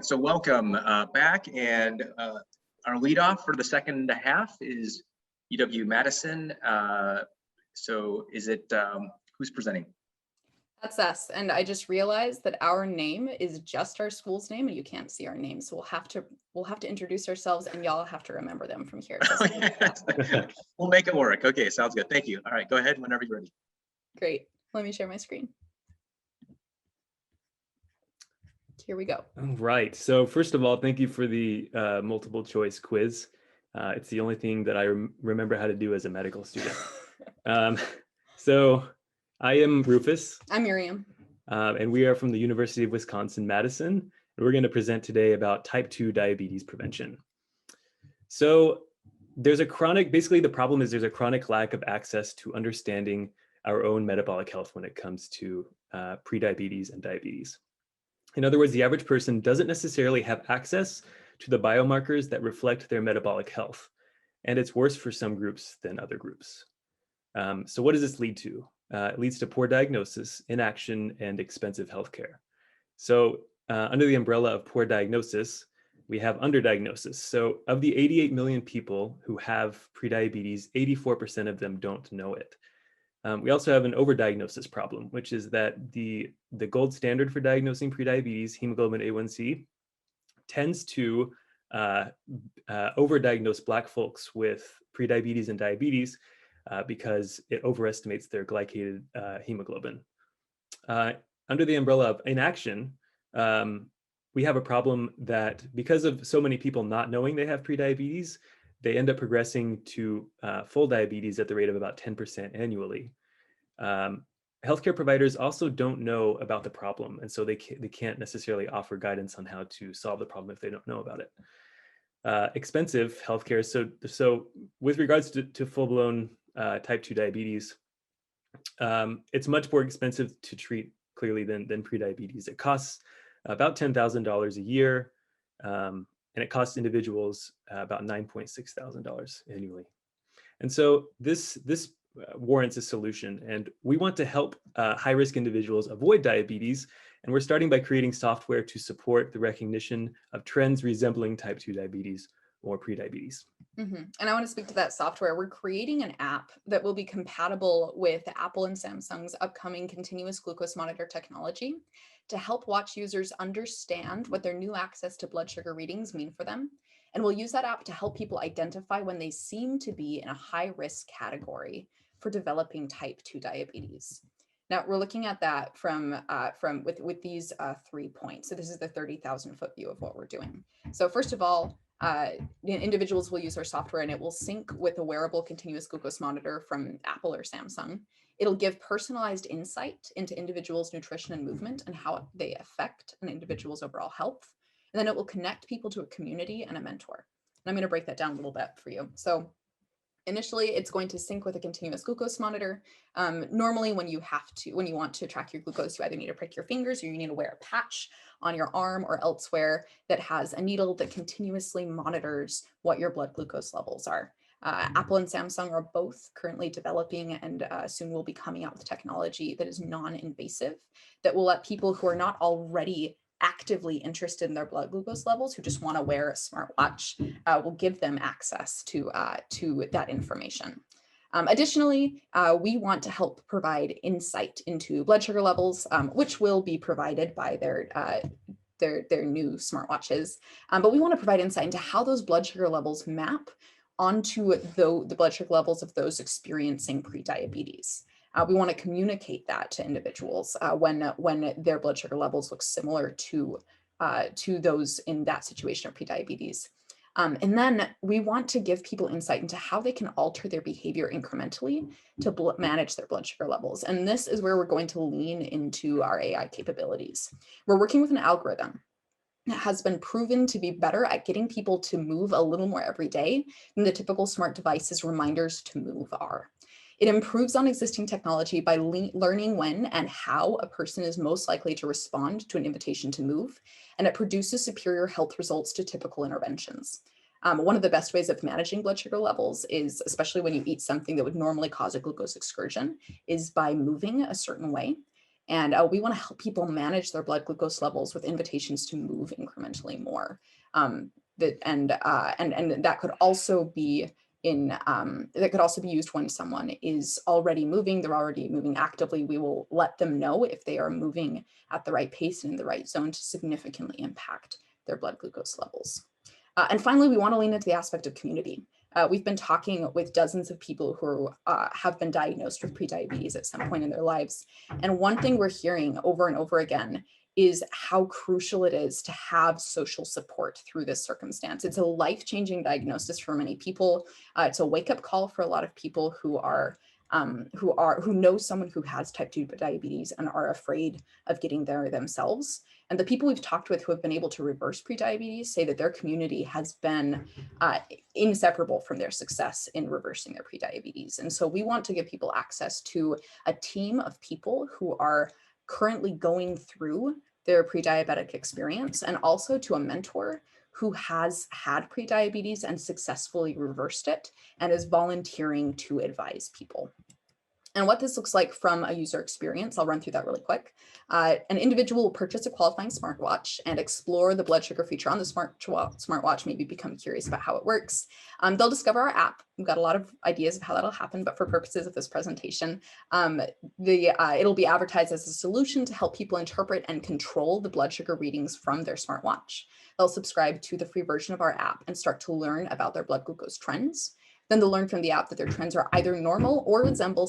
So welcome back, and our leadoff for the second half is UW-Madison. So is it, who's presenting? That's us. And I just realized that our name is just our school's name and you can't see our name. So we'll have to introduce ourselves and y'all have to remember them from here. We'll make it work. Okay, sounds good. Thank you. All right, go ahead whenever you're ready. Great. Let me share my screen. Here we go. All right. So first of all, thank you for the multiple choice quiz. It's the only thing that I remember how to do as a medical student. So I am Rufus. I'm Miriam. And we are from the University of Wisconsin-Madison. And we're going to present today about type 2 diabetes prevention. So basically the problem is there's a chronic lack of access to understanding our own metabolic health when it comes to prediabetes and diabetes. In other words, the average person doesn't necessarily have access to the biomarkers that reflect their metabolic health. And it's worse for some groups than other groups. So what does this lead to? It leads to poor diagnosis, inaction, and expensive healthcare. So under the umbrella of poor diagnosis, we have underdiagnosis. So of the 88 million people who have prediabetes, 84% of them don't know it. We also have an overdiagnosis problem, which is that the gold standard for diagnosing prediabetes, hemoglobin A1C, tends to overdiagnose Black folks with prediabetes and diabetes because it overestimates their glycated hemoglobin. Under the umbrella of inaction, we have a problem that because of so many people not knowing they have prediabetes, they end up progressing to full diabetes at the rate of about 10% annually. Healthcare providers also don't know about the problem, and so they can't necessarily offer guidance on how to solve the problem if they don't know about it. Expensive healthcare. So with regards to full-blown type 2 diabetes, it's much more expensive to treat clearly than prediabetes. It costs about $10,000 a year. And it costs individuals about $9.6 thousand annually. And so this warrants a solution, and we want to help high-risk individuals avoid diabetes, and we're starting by creating software to support the recognition of trends resembling type 2 diabetes or prediabetes. And I want to speak to that software. We're creating an app that will be compatible with Apple and Samsung's upcoming continuous glucose monitor technology to help watch users understand what their new access to blood sugar readings mean for them. And we'll use that app to help people identify when they seem to be in a high-risk category for developing type 2 diabetes. Now we're looking at that with these 3 points. So this is the 30,000-foot view of what we're doing. So first of all, individuals will use our software and it will sync with a wearable continuous glucose monitor from Apple or Samsung. It'll give personalized insight into individuals' nutrition and movement and how they affect an individual's overall health. And then it will connect people to a community and a mentor. And I'm going to break that down a little bit for you. So initially, it's going to sync with a continuous glucose monitor. Normally, when you want to track your glucose, you either need to prick your fingers or you need to wear a patch on your arm or elsewhere that has a needle that continuously monitors what your blood glucose levels are. Apple and Samsung are both currently developing and soon will be coming out with technology that is non-invasive that will let people who are not already actively interested in their blood glucose levels, who just want to wear a smartwatch, will give them access to that information. Additionally, we want to help provide insight into blood sugar levels, which will be provided by their new smartwatches. But we want to provide insight into how those blood sugar levels map onto the blood sugar levels of those experiencing prediabetes. We want to communicate that to individuals when their blood sugar levels look similar to those in that situation of prediabetes. And then we want to give people insight into how they can alter their behavior incrementally to manage their blood sugar levels. And this is where we're going to lean into our AI capabilities. We're working with an algorithm that has been proven to be better at getting people to move a little more every day than the typical smart devices reminders to move are. It improves on existing technology by learning when and how a person is most likely to respond to an invitation to move, and it produces superior health results to typical interventions. One of the best ways of managing blood sugar levels is, especially when you eat something that would normally cause a glucose excursion, is by moving a certain way. And we want to help people manage their blood glucose levels with invitations to move incrementally more. And that could also be used when someone is already moving, they're already moving actively. We will let them know if they are moving at the right pace and in the right zone to significantly impact their blood glucose levels. And finally, we want to lean into the aspect of community. We've been talking with dozens of people who have been diagnosed with prediabetes at some point in their lives. And one thing we're hearing over and over again is how crucial it is to have social support through this circumstance. It's a life-changing diagnosis for many people. It's a wake-up call for a lot of people who know someone who has type 2 diabetes and are afraid of getting there themselves. And the people we've talked with who have been able to reverse prediabetes say that their community has been inseparable from their success in reversing their prediabetes. And so we want to give people access to a team of people who are currently going through their pre-diabetic experience, and also to a mentor who has had prediabetes and successfully reversed it and is volunteering to advise people. And what this looks like from a user experience, I'll run through that really quick. An individual will purchase a qualifying smartwatch and explore the blood sugar feature on the smartwatch, maybe become curious about how it works. They'll discover our app. We've got a lot of ideas of how that'll happen, but for purposes of this presentation, it'll be advertised as a solution to help people interpret and control the blood sugar readings from their smartwatch. They'll subscribe to the free version of our app and start to learn about their blood glucose trends. Then they'll learn from the app that their trends are either normal or resemble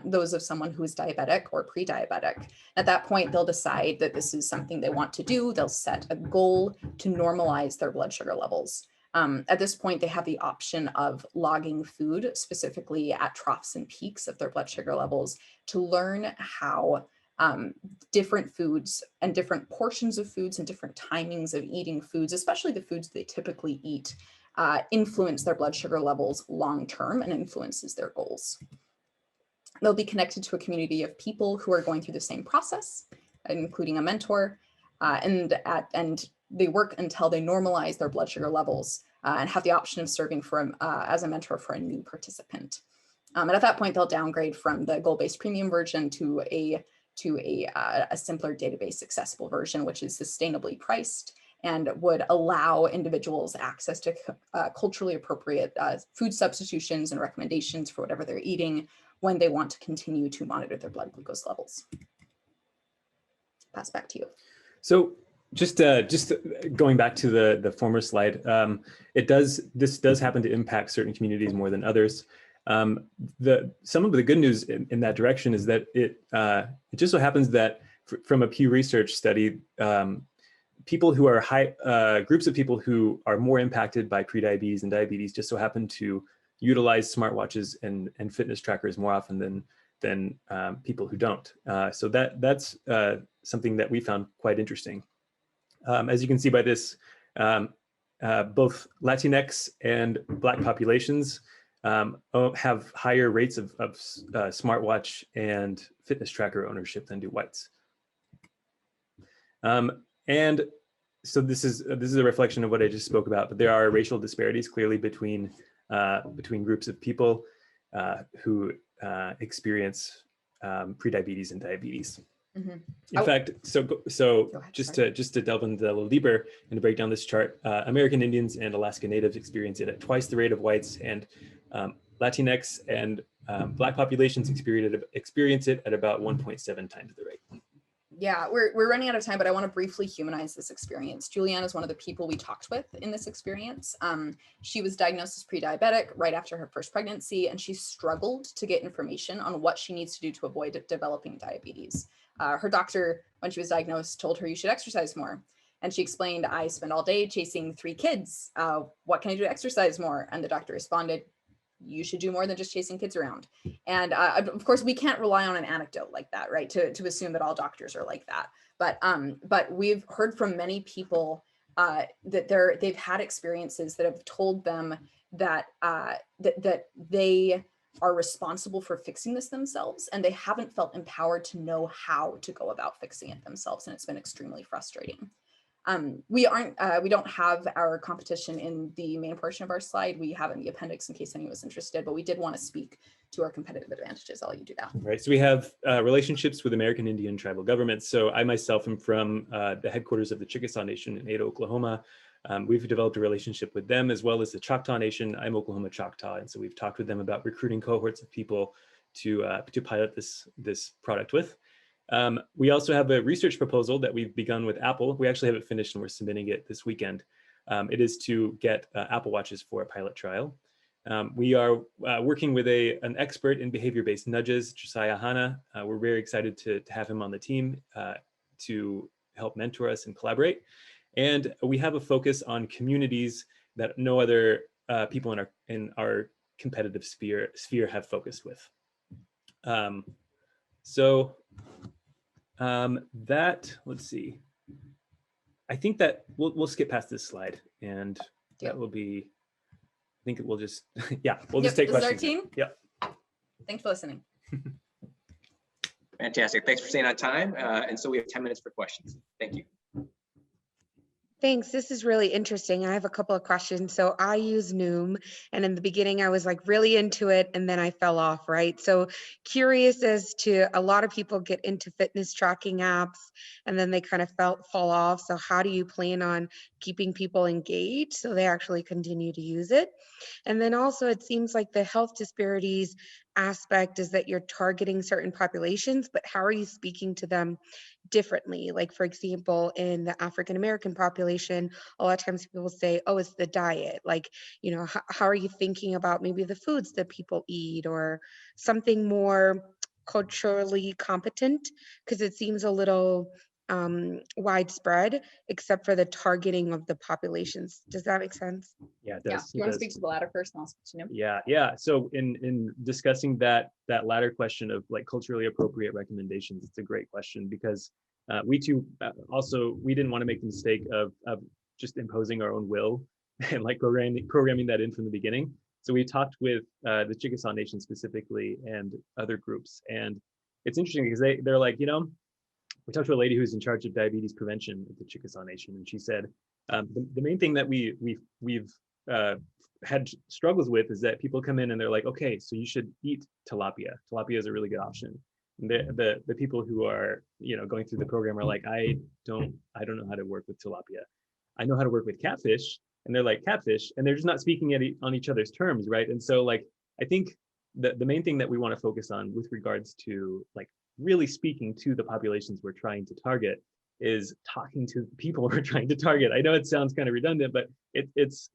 those of someone who is diabetic or pre-diabetic. At that point, they'll decide that this is something they want to do. They'll set a goal to normalize their blood sugar levels. At this point, they have the option of logging food, specifically at troughs and peaks of their blood sugar levels, to learn how different foods and different portions of foods and different timings of eating foods, especially the foods they typically eat, influence their blood sugar levels long-term and influences their goals. They'll be connected to a community of people who are going through the same process, including a mentor, and they work until they normalize their blood sugar levels and have the option of serving as a mentor for a new participant. And at that point, they'll downgrade from the goal-based premium version to a simpler database accessible version, which is sustainably priced and would allow individuals access to culturally appropriate food substitutions and recommendations for whatever they're eating when they want to continue to monitor their blood glucose levels. Pass back to you. So just going back to the former slide, this does happen to impact certain communities more than others. Some of the good news in that direction is that it just so happens that from a Pew Research study, people who are groups of people who are more impacted by prediabetes and diabetes just so happen to utilize smartwatches and fitness trackers more often than people who don't. So that's something that we found quite interesting. As you can see by this, both Latinx and Black populations have higher rates of smartwatch and fitness tracker ownership than do whites. And so this is a reflection of what I just spoke about, but there are racial disparities clearly between groups of people who experience prediabetes and diabetes. Mm-hmm. In fact, just to delve into that a little deeper and to break down this chart, American Indians and Alaska Natives experience it at twice the rate of whites, and Latinx and Black populations experience it at about 1.7 times the rate. Yeah, we're running out of time, but I want to briefly humanize this experience. Julianne is one of the people we talked with in this experience. She was diagnosed as pre-diabetic right after her first pregnancy, and she struggled to get information on what she needs to do to avoid developing diabetes. Her doctor, when she was diagnosed, told her you should exercise more. And she explained, I spend all day chasing 3 kids. What can I do to exercise more? And the doctor responded, you should do more than just chasing kids around. And of course, we can't rely on an anecdote like that, right? To assume that all doctors are like that. But we've heard from many people that they've had experiences that have told them that that they are responsible for fixing this themselves, and they haven't felt empowered to know how to go about fixing it themselves. And it's been extremely frustrating. We don't have our competition in the main portion of our slide. We have it in the appendix in case anyone was interested, but we did want to speak to our competitive advantages. I'll let you do that. Right, so we have relationships with American Indian tribal governments. So I myself am from the headquarters of the Chickasaw Nation in Ada, Oklahoma. We've developed a relationship with them as well as the Choctaw Nation. I'm Oklahoma Choctaw, and so we've talked with them about recruiting cohorts of people to pilot this product with. We also have a research proposal that we've begun with Apple. We actually have it finished and we're submitting it this weekend. It is to get Apple Watches for a pilot trial. We are working with an expert in behavior-based nudges, Josiah Hanna. We're very excited to have him on the team to help mentor us and collaborate. And we have a focus on communities that no other people in our competitive sphere have focused with. Let's see. I think that we'll skip past this slide, and that will be, I think we'll just, we'll just take questions. This is our team? Yep. Thanks for listening. Fantastic. Thanks for staying on time. And so we have 10 minutes for questions. Thank you. Thanks. This is really interesting. I have a couple of questions. So I use Noom, and in the beginning I was like really into it, and then I fell off, right? So curious as to, a lot of people get into fitness tracking apps and then they kind of fall off. So how do you plan on keeping people engaged so they actually continue to use it? And then also it seems like the health disparities aspect is that you're targeting certain populations, but how are you speaking to them differently? Like, for example, in the African American population, a lot of times people say, oh, it's the diet. Like, you know, how are you thinking about maybe the foods that people eat, or something more culturally competent? Because it seems a little widespread, except for the targeting of the populations. Does that make sense? Yeah, it Yeah. does. You want to speak to the latter first, and I'll speak to Noom? Yeah. So in discussing that latter question of like culturally appropriate recommendations, it's a great question, because we too also, we didn't want to make the mistake of just imposing our own will and like programming that in from the beginning. So we talked with the Chickasaw Nation specifically and other groups, and it's interesting because they're like, you know, we talked to a lady who's in charge of diabetes prevention at the Chickasaw Nation, and she said the main thing that we've had struggles with is that people come in and they're like, okay, so you should eat tilapia. Tilapia is a really good option. And the people who are, you know, going through the program are like, I don't know how to work with tilapia. I know how to work with catfish, and they're like, catfish, and they're just not speaking on each other's terms, right? And so like, I think the main thing that we want to focus on with regards to like really speaking to the populations we're trying to target is talking to the people we're trying to target. I know it sounds kind of redundant, but it's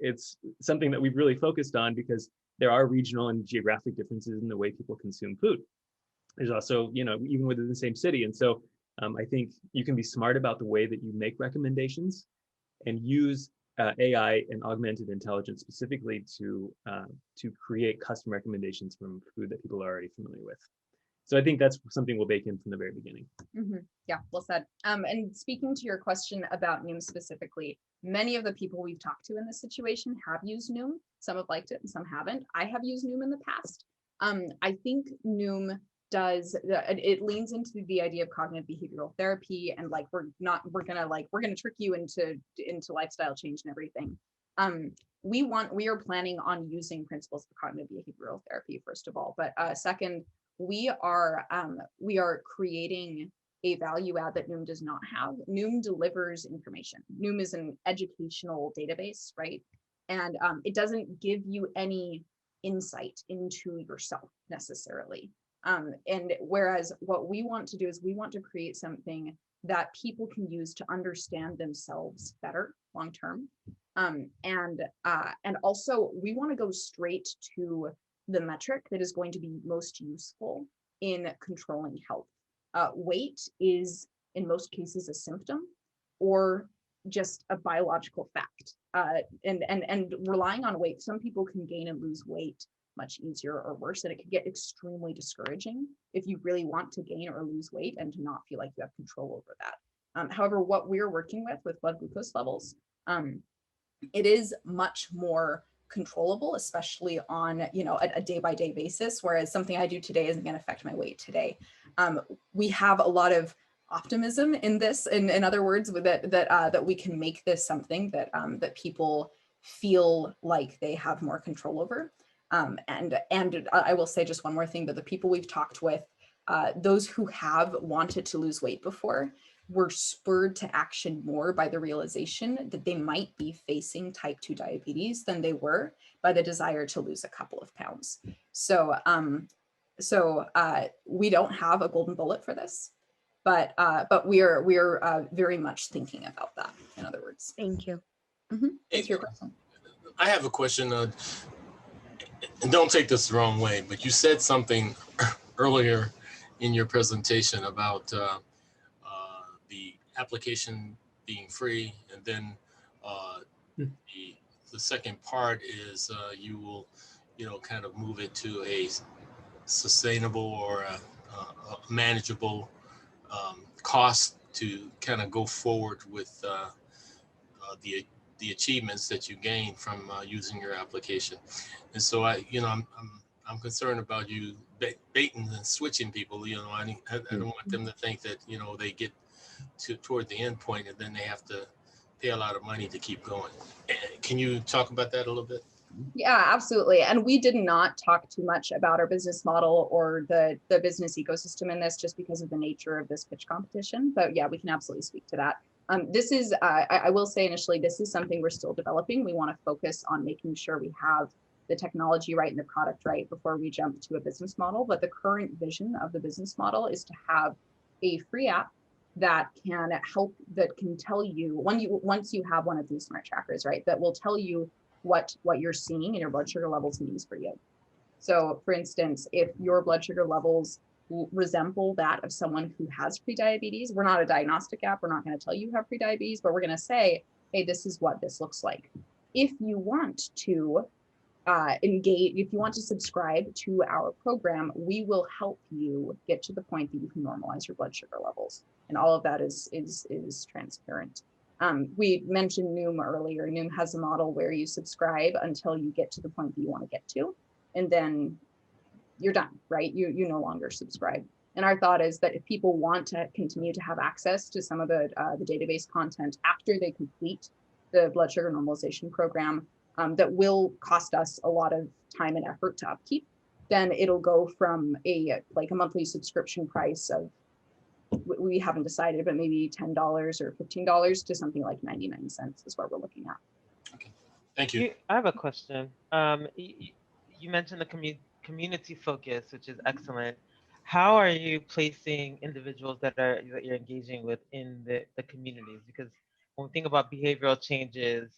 something that we've really focused on, because there are regional and geographic differences in the way people consume food. There's also, you know, even within the same city. And so I think you can be smart about the way that you make recommendations and use AI and augmented intelligence specifically to create custom recommendations from food that people are already familiar with. So I think that's something we'll bake in from the very beginning. Mm-hmm. Yeah, well said. And speaking to your question about Noom specifically, many of the people we've talked to in this situation have used Noom. Some have liked it and some haven't. I have used Noom in the past. I think Noom it leans into the idea of cognitive behavioral therapy, and like we're gonna trick you into lifestyle change and everything. We are planning on using principles of cognitive behavioral therapy, first of all, but second, we are creating a value add that Noom does not have. Noom delivers information. Noom is an educational database, right? And it doesn't give you any insight into yourself necessarily. And whereas what we want to do is we want to create something that people can use to understand themselves better long term. And also we want to go straight to the metric that is going to be most useful in controlling health. Weight is in most cases a symptom or just a biological fact. And relying on weight, some people can gain and lose weight much easier or worse, and it can get extremely discouraging if you really want to gain or lose weight and to not feel like you have control over that. However, what we're working with blood glucose levels, it is much more controllable, especially on a day-by-day basis, whereas something I do today isn't going to affect my weight today. We have a lot of optimism in this. In other words, with that we can make this something that that people feel like they have more control over. And I will say just one more thing, that the people we've talked with, those who have wanted to lose weight before, were spurred to action more by the realization that they might be facing type 2 diabetes than they were by the desire to lose a couple of pounds. So, we don't have a golden bullet for this, but we're very much thinking about that. In other words. Thank you. Thanks for your question. I have a question, and don't take this the wrong way, but you said something earlier in your presentation about the application being free, and then the second part is you will, kind of move it to a sustainable or a manageable cost to kind of go forward with the achievements that you gain from using your application. And so I'm concerned about you baiting and switching people. I don't want them to think that they get toward the end point and then they have to pay a lot of money to keep going. Can you talk about that a little bit? Yeah, absolutely. And we did not talk too much about our business model or the business ecosystem in this, just because of the nature of this pitch competition. But yeah, we can absolutely speak to that. This is, I will say initially, this is something we're still developing. We want to focus on making sure we have the technology right and the product right before we jump to a business model. But the current vision of the business model is to have a free app that can help, that can tell you, once you have one of these smart trackers, right, that will tell you what you're seeing and your blood sugar levels means for you. So for instance, if your blood sugar levels resemble that of someone who has prediabetes, we're not a diagnostic app, we're not going to tell you have prediabetes, but we're going to say, hey, this is what this looks like. If you want to engage, if you want to subscribe to our program, we will help you get to the point that you can normalize your blood sugar levels. And all of that is transparent. We mentioned Noom earlier. Noom has a model where you subscribe until you get to the point that you want to get to, and then you're done, right? You no longer subscribe. And our thought is that if people want to continue to have access to some of the database content after they complete the blood sugar normalization program, that will cost us a lot of time and effort to upkeep, then it'll go from a monthly subscription price of, we haven't decided, but maybe $10 or $15 to something like 99 cents is what we're looking at. Okay, thank you. I have a question. You mentioned the community focus, which is excellent. How are you placing individuals that you're engaging with in the communities? Because when we think about behavioral changes,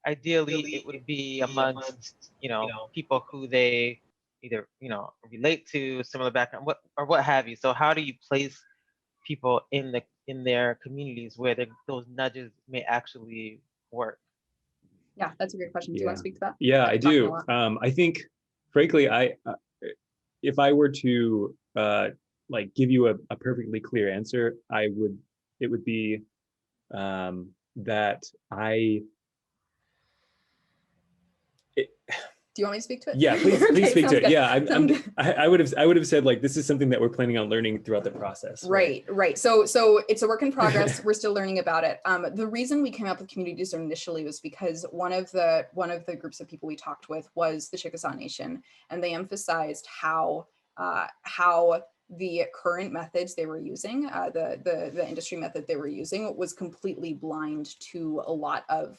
ideally it would be amongst people who they either relate to, similar background, what have you. So how do you place people in their communities where those nudges may actually work? Yeah, that's a great question. Do you want to speak to that? Yeah, I do. I think, frankly, if I were to give you a perfectly clear answer, it would be that do you want me to speak to it? Yeah, please Okay, speak to it. good. Yeah, I would have said this is something that we're planning on learning throughout the process. Right. So it's a work in progress. We're still learning about it. The reason we came up with communities initially was because one of the groups of people we talked with was the Chickasaw Nation, and they emphasized how the current methods they were using, the industry method they were using, was completely blind to a lot of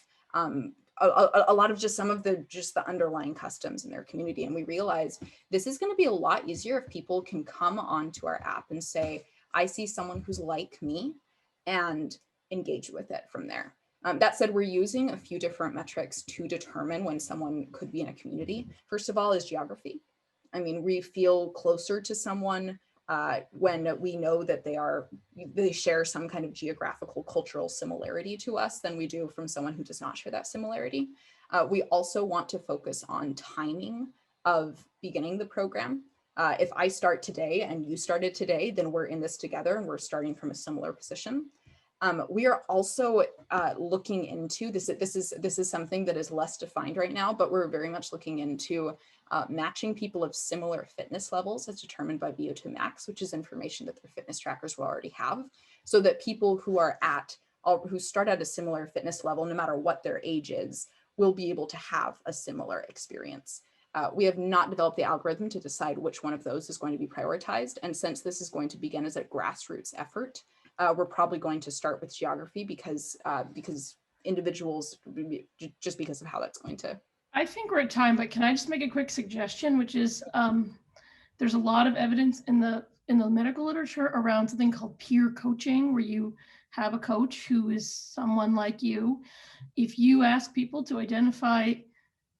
just some of the underlying customs in their community. And we realized this is going to be a lot easier if people can come onto our app and say, I see someone who's like me, and engage with it from there. That said, we're using a few different metrics to determine when someone could be in a community. First of all is geography. I mean, we feel closer to someone when we know that they share some kind of geographical cultural similarity to us than we do from someone who does not share that similarity. We also want to focus on timing of beginning the program. If I start today and you started today, then we're in this together and we're starting from a similar position. We are also looking into this. This is something that is less defined right now, but we're very much looking into matching people of similar fitness levels as determined by VO2 max, which is information that their fitness trackers will already have, so that people who are who start at a similar fitness level, no matter what their age is, will be able to have a similar experience. We have not developed the algorithm to decide which one of those is going to be prioritized. And since this is going to begin as a grassroots effort, we're probably going to start with geography because individuals, just because of how that's going to. I think we're at time, but can I just make a quick suggestion, which is there's a lot of evidence in the medical literature around something called peer coaching, where you have a coach who is someone like you. If you ask people to identify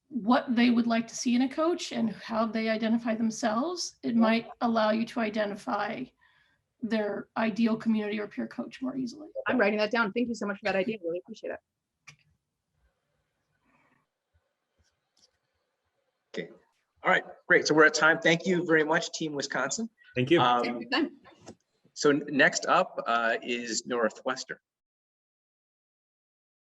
what they would like to see in a coach and how they identify themselves, it might allow you to identify their ideal community or peer coach more easily. I'm writing that down. Thank you so much for that idea. Really appreciate it. Okay. All right, great. So we're at time. Thank you very much, Team Wisconsin. Thank you. So next up is Northwestern.